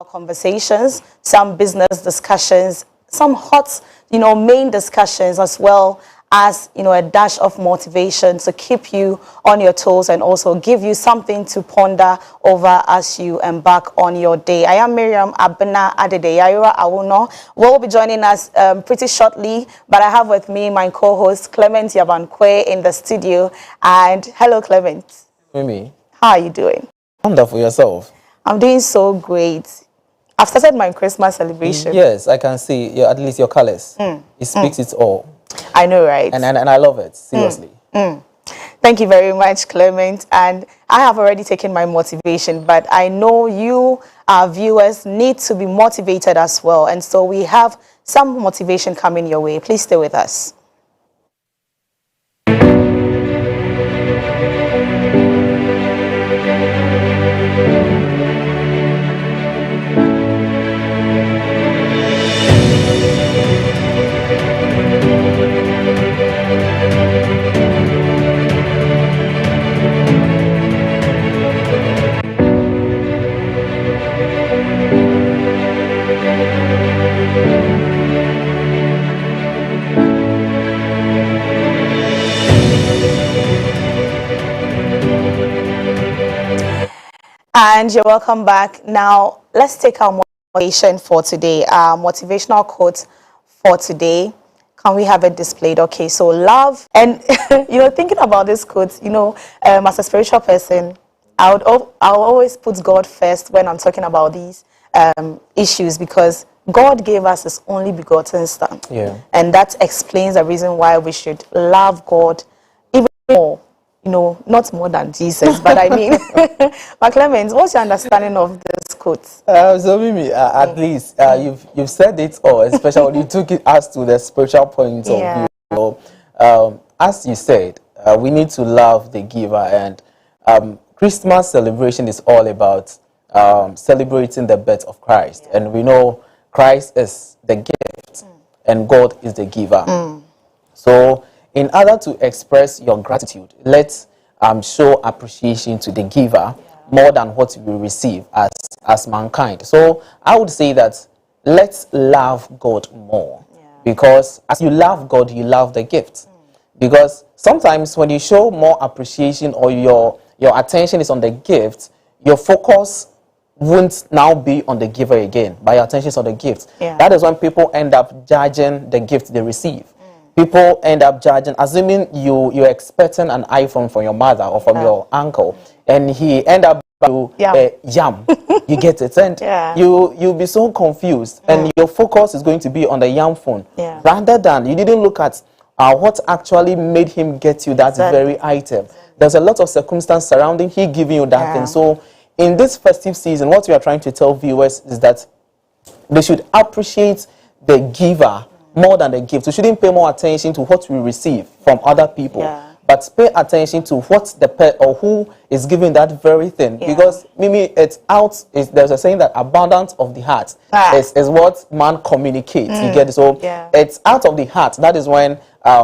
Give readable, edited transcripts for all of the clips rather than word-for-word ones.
conversations, some business discussions, some hot, main discussions, as well as, a dash of motivation to keep you on your toes and also give you something to ponder over as you embark on your day. I am Miriam Abena Adedeyaira Awuno. Will be joining us pretty shortly, but I have with me my co-host Clement Yabankwe in the studio. And hello, Clement. Mimi. How are you doing? Wonderful. Yourself? I'm doing so great. I've started my Christmas celebration. Yes, I can see at least your colors. It speaks it all. I know, right? And I love it, seriously. Thank you very much, Clement. And I have already taken my motivation, but I know you, our viewers, need to be motivated as well. And so we have some motivation coming your way. Please stay with us. And you're welcome back. Now, let's take our motivation for today. Our motivational quote for today. Can we have it displayed? Okay, so love. And, thinking about this quote, as a spiritual person, I'll always put God first when I'm talking about these issues, because God gave us his only begotten son. Yeah. And that explains the reason why we should love God even more. Not more than Jesus, but I mean, Clement, what's your understanding of this quote? So Mimi, at least you've said it all, especially when you took us to the spiritual point of view. As you said, we need to love the giver, and Christmas celebration is all about celebrating the birth of Christ, and we know Christ is the gift, and God is the giver. So, in order to express your gratitude, let's show appreciation to the giver more than what we receive as mankind. So I would say that let's love God more, because as you love God, you love the gift. Because sometimes when you show more appreciation, or your attention is on the gift, your focus won't now be on the giver again, but your attention is on the gift. That is when people end up judging the gift they receive. People end up judging, assuming you're expecting an iPhone from your mother or from your uncle, and he end up to yam. You get it, and you'll be so confused, and your focus is going to be on the yam phone, rather than you didn't look at what actually made him get you that very item. There's a lot of circumstance surrounding he giving you that thing. So in this festive season, what we are trying to tell viewers is that they should appreciate the giver more than the gift. We shouldn't pay more attention to what we receive from other people, but pay attention to what or who is giving that very thing. Because Mimi, there's a saying that abundance of the heart is what man communicates. You get it? So it's out of the heart. That is when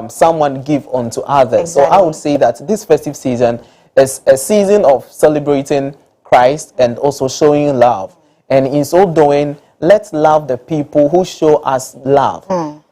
someone give unto others. So I would say that this festive season is a season of celebrating Christ and also showing love. And in so doing, let's love the people who show us love.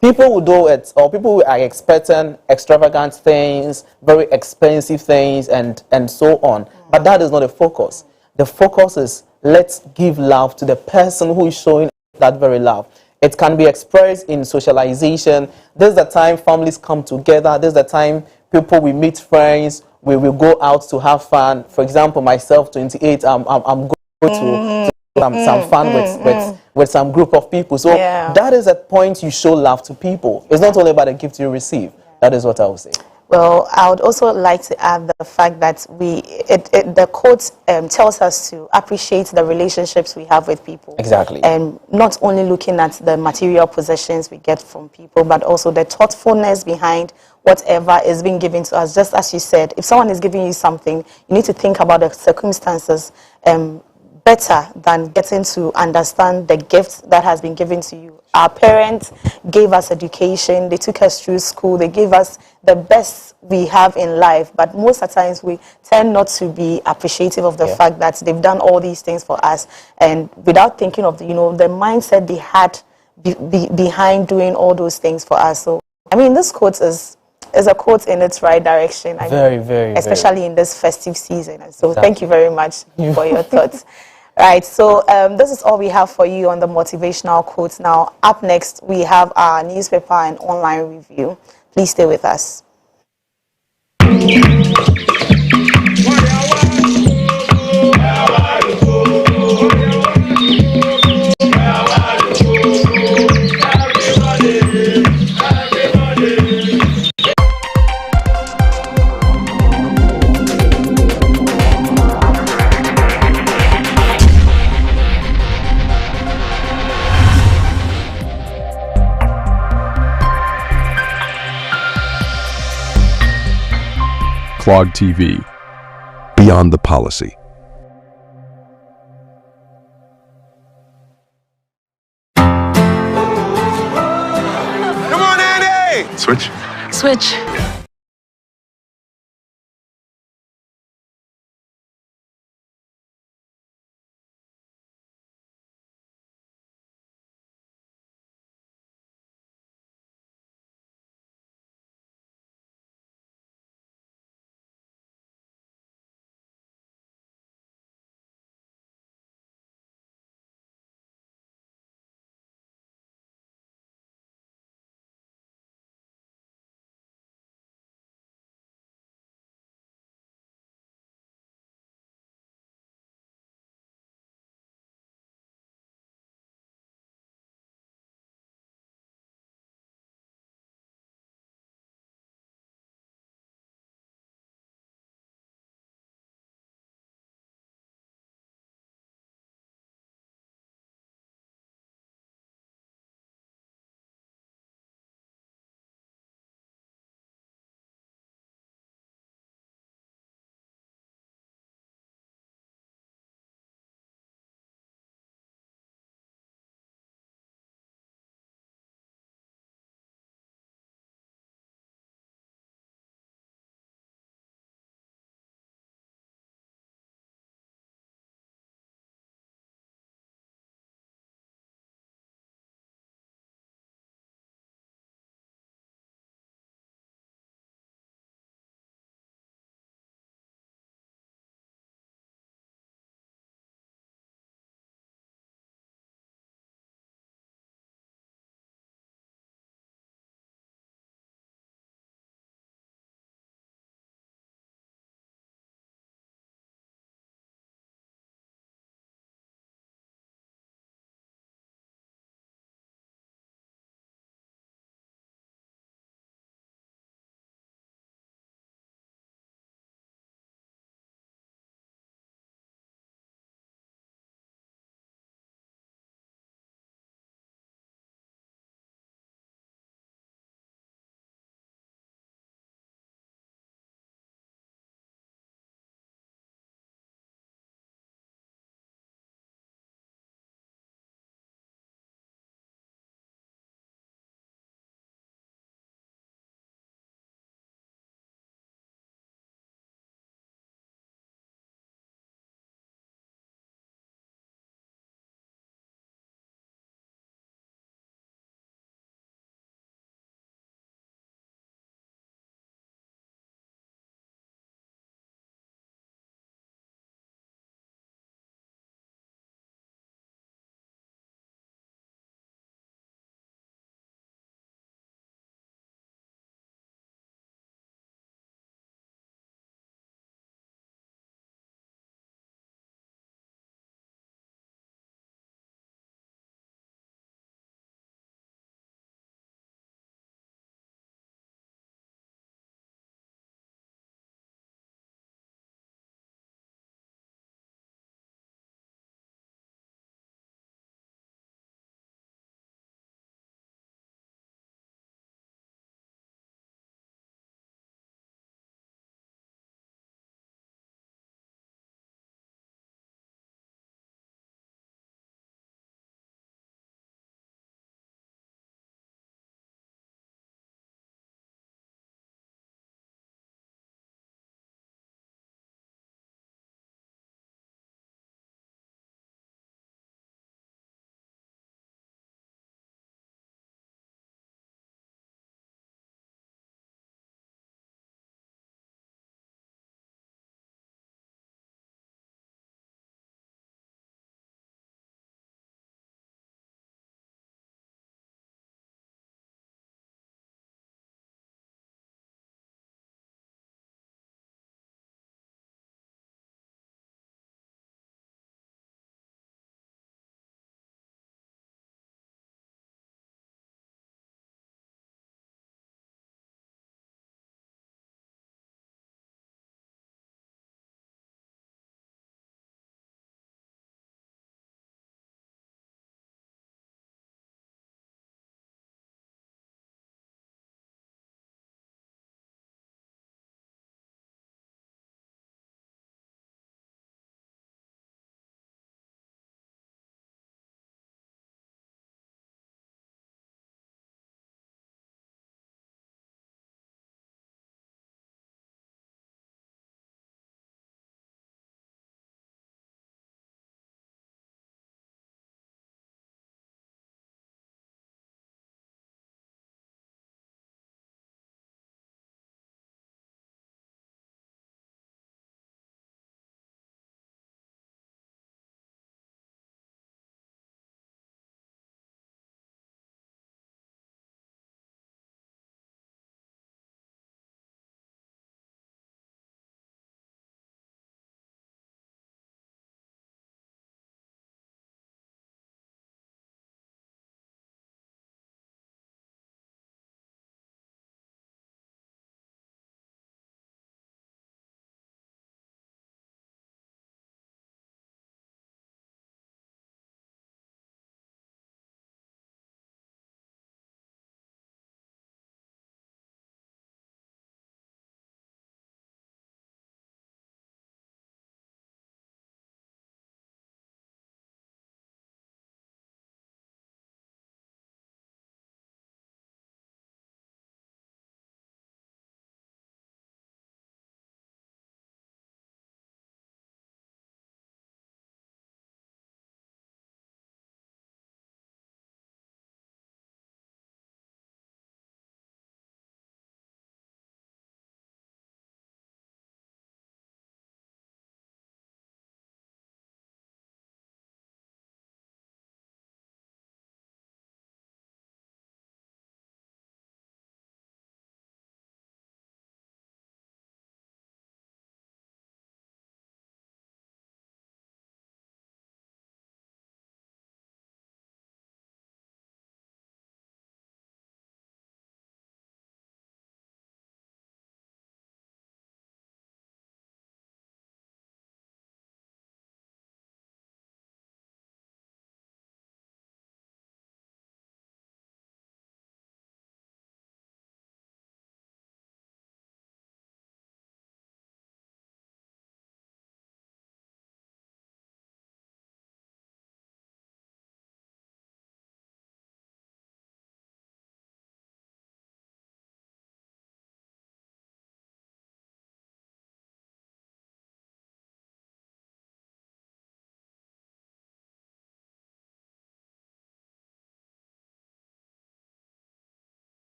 People who do it, or people who are expecting extravagant things, very expensive things, and so on. But that is not the focus. The focus is let's give love to the person who is showing that very love. It can be expressed in socialization. There's the time families come together. There's the time people, we meet friends. We will go out to have fun. For example, myself, 28, I'm going to some fun with some group of people. So that is a point you show love to people. It's not only about the gift you receive. That is what I would say. Well, I would also like to add the fact that the quote tells us to appreciate the relationships we have with people. Exactly. And not only looking at the material possessions we get from people, but also the thoughtfulness behind whatever is being given to us. Just as you said, if someone is giving you something, you need to think about the circumstances better than getting to understand the gift that has been given to you. Our parents gave us education, they took us through school, they gave us the best we have in life, but most of the times we tend not to be appreciative of the fact that they've done all these things for us, and without thinking of the, the mindset they had behind doing all those things for us. So, I mean, this quote is a quote in its right direction. Very, especially in this festive season. And so thank you very much for your thoughts. Right, so this is all we have for you on the motivational quotes. Now, up next, we have our newspaper and online review. Please stay with us. Clog TV, Beyond the Policy. Come on, Andy! Switch. Switch.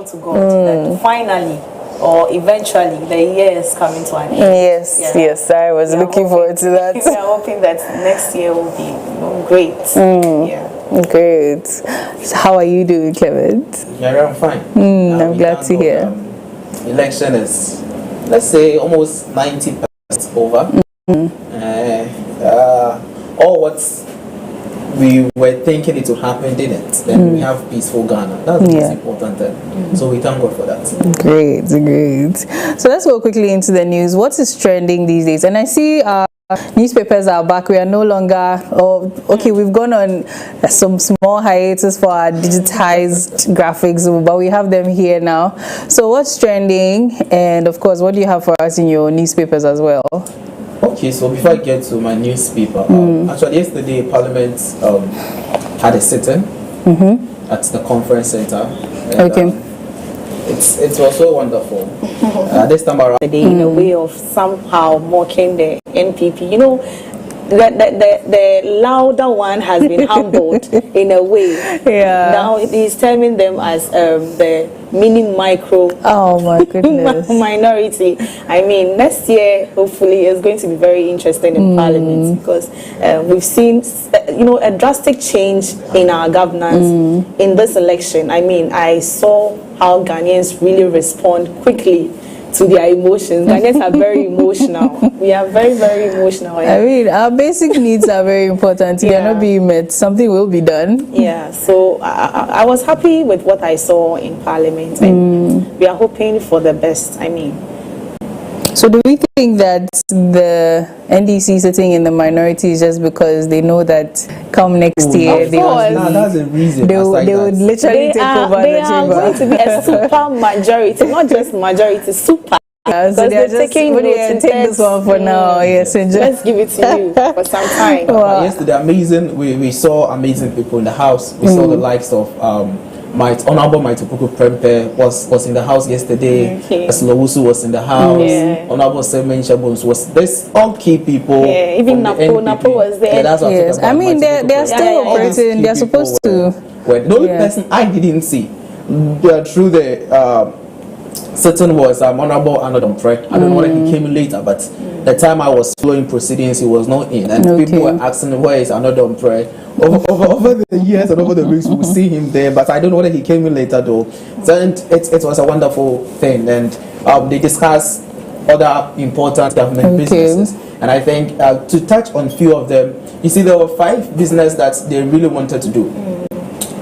grateful to God that finally or eventually the year is coming to an end. Yes, yes, I was looking forward to that. We are hoping that next year will be great. Yeah. Great. So how are you doing, Kevin? Yeah, I'm fine. I'm glad to hear. Election is, let's say, almost 90% over. All what we were thinking it would happen didn't. Then we have peaceful Ghana. That's the most important thing. So we thank God for that. Great. So let's go quickly into the news. What is trending these days? And I see newspapers are back. We are no longer, we've gone on some small hiatus for our digitized graphics, but we have them here now. So what's trending? And of course, what do you have for us in your newspapers as well? Okay, so before I get to my newspaper, actually yesterday Parliament had a sit-in at the conference center. And, it was so wonderful. This time around, In a way of somehow mocking the NPP, you know, the louder one has been humbled in a way. Yeah. Now it is terming them as the mini micro. Oh my goodness. Minority. I mean, next year hopefully is going to be very interesting in Parliament because we've seen, a drastic change in our governance in this election. I mean, I saw how Ghanaians really respond quickly to their emotions. Ghanaians are very emotional. We are very, very emotional. I mean, our basic needs are very important. They are not being met. Something will be done. Yeah, so I was happy with what I saw in Parliament. And we are hoping for the best. I mean. So do we think that the NDC sitting in the minority is just because they know that come next year that's a reason. They would literally take over the chamber? They are going to be a super majority, not just majority, super. So they are just take this one for now. Yes, enjoy. Let's give it to you for some time. Yesterday, we saw amazing people in the house. We saw the likes of Honorable Maitupuku Prempe was in the house yesterday. Eslowusu was in the house. Honorable Semen Shabuns was. There's all key people. Yeah, even Napo was there. Yeah, that's what yes, I mean they are still operating. They are supposed to. The only person I didn't see through the certain was Honorable Anodom Pre. I don't know whether he came later, but the time I was following proceedings, he was not in, and people were asking where is Anodom Pre. Over the years and over the weeks, we will see him there, but I don't know whether he came in later though. So it was a wonderful thing, and they discussed other important government businesses. And I think to touch on few of them, you see, there were 5 businesses that they really wanted to do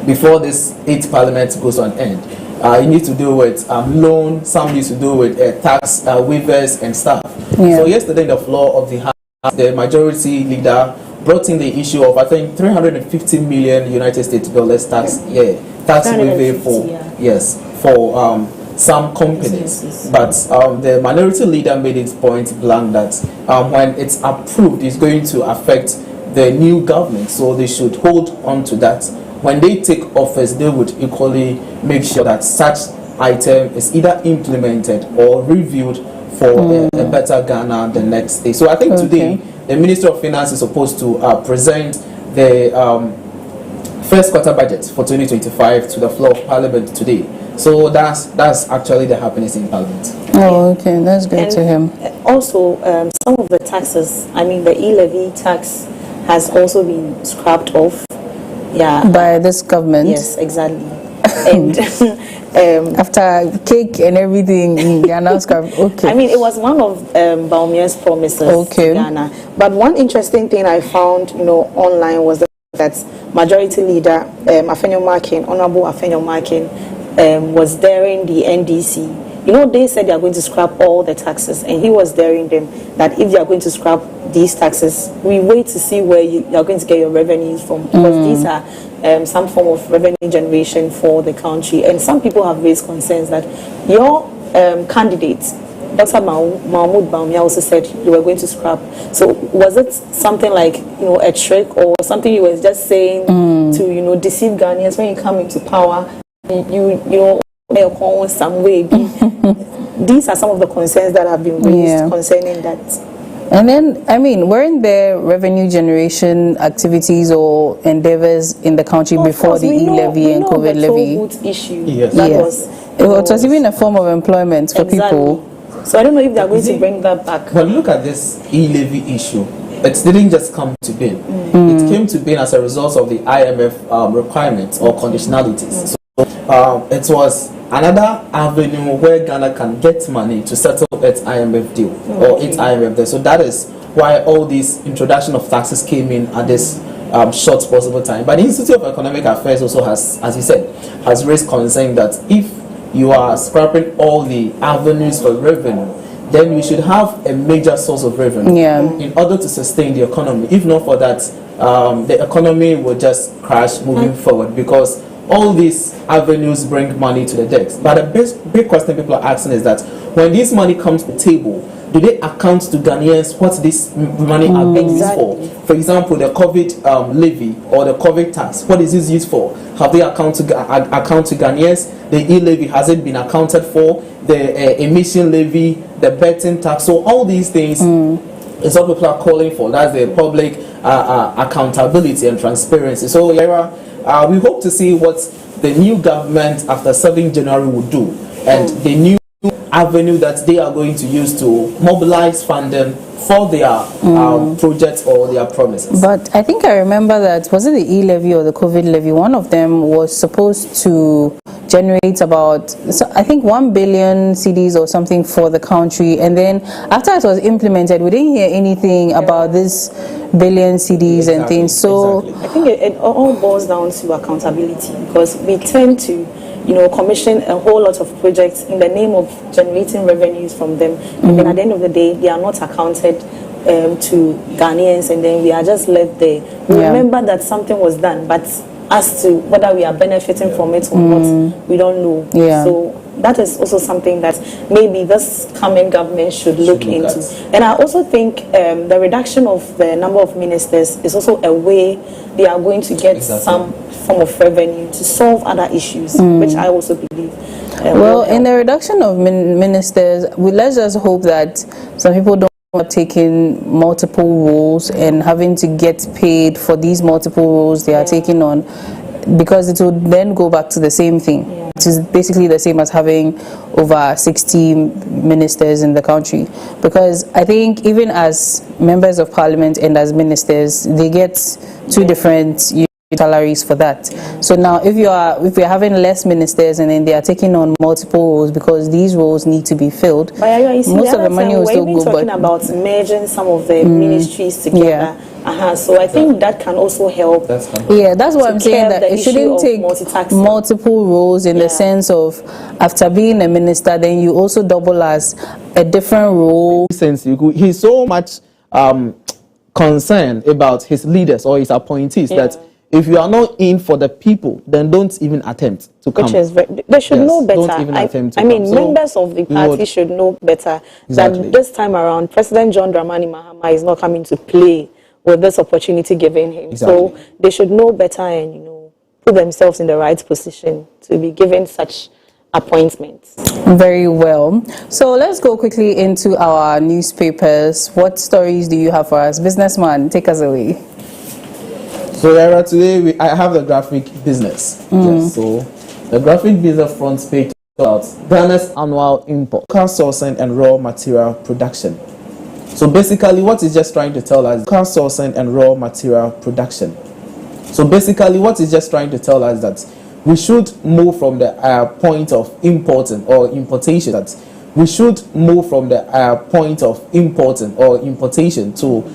before this 8th Parliament goes on end. You need to do with loan, some need to do with tax waivers and stuff. So yesterday in the floor of the House, the majority leader brought in the issue of, I think, 350 million United States dollars tax waiver for some companies. But the minority leader made it point blank that when it's approved, it's going to affect the new government, so they should hold on to that. When they take office, they would equally make sure that such item is either implemented or reviewed for a better Ghana the next day. So I think today the Minister of Finance is supposed to present the first quarter budget for 2025 to the floor of Parliament today. So that's actually the happiness in Parliament. Oh, okay, that's good to him. Also, some of the taxes, I mean the e-levy tax has also been scrapped off. Yeah. By this government. Yes, exactly. And after cake and everything in Ghana, okay. I mean, it was one of Baumia's promises to Ghana. But one interesting thing I found, online was that Majority Leader Afenyo Makin, Honorable Afenyo Makin, was daring the NDC. They said they are going to scrap all the taxes, and he was daring them that if they are going to scrap these taxes, we wait to see where you are going to get your revenues from, because these are some form of revenue generation for the country. And some people have raised concerns that your candidates, Dr. Mahmoud Bawumia, also said you were going to scrap. So was it something like a trick or something you were just saying to deceive Ghanaians when you come into power? Some way. These are some of the concerns that have been raised concerning that. And then, I mean, weren't there revenue generation activities or endeavors in the country Of before course, the e-levy and COVID the levy? toll booth issue. Yes. That Yes. was, It was even a form of employment for people. So I don't know if they're going to bring that back. But look at this e-levy issue. It didn't just come to being. It came to being as a result of the IMF requirements or conditionalities. So it was another avenue where Ghana can get money to settle its IMF deal or its IMF deal. So that is why all this introduction of taxes came in at this short possible time. But the Institute of Economic Affairs also has, as you said, has raised concern that if you are scrapping all the avenues for revenue, then we should have a major source of revenue in order to sustain the economy. If not for that, the economy will just crash moving forward, because all these avenues bring money to the desk. But the big question people are asking is that when this money comes to the table, do they account to Ghanaians what this money are being used for? For example, the COVID levy or the COVID tax, what is this used for? Have they account to Ghanaians? The e-levy, has it been accounted for? The emission levy, the betting tax. So all these things is what people are calling for. That's the public accountability and transparency. So we hope to see what the new government after 7 January will do, and the new avenue that they are going to use to mobilize funding for their projects or their promises. But I think I remember that, was it the e-levy or the COVID levy? One of them was supposed to generate about, I think, 1 billion cedis or something for the country. And then after it was implemented, we didn't hear anything about this billion cedis and things. So I think it all boils down to accountability, because we tend to commission a whole lot of projects in the name of generating revenues from them. And then at the end of the day, they are not accounted to Ghanaians, and then we are just left there. We remember that something was done, but as to whether we are benefiting from it or not, we don't know. So that is also something that maybe this coming government should look into. And I also think the reduction of the number of ministers is also a way they are going to get some form of revenue to solve other issues, which I also believe. Well, in the reduction of ministers, let's just hope that some people don't end up taking multiple roles and having to get paid for these multiple roles they are taking on, because it will then go back to the same thing. It is basically the same as having over 60 ministers in the country, because I think even as members of parliament and as ministers, they get two different salaries for that. So now if we're having less ministers and then they are taking on multiple roles because these roles need to be filled, most of the money will still go. Talking about merging some of the ministries together. So I think that can also help. That's what I'm saying, that it shouldn't take multiple roles in the sense of after being a minister, then you also double as a different role. Since he's so much concerned about his leaders or his appointees that if you are not in for the people, then don't even attempt to come. Which is they should know better. Don't even attempt to I mean, come. members of the party should know better that this time around, President John Dramani Mahama is not coming to play with this opportunity given him. So they should know better and put themselves in the right position to be given such appointments. Very well. So let's go quickly into our newspapers. What stories do you have for us? Businessman, take us away. So today I have the graphic business. So the graphic business front page about Ghana's annual import, car sourcing and raw material production. So basically what it's just trying to tell us, car sourcing and raw material production. So basically what it's just trying to tell us that we should move from the point of importing or importation. That we should move from the point of importing or importation to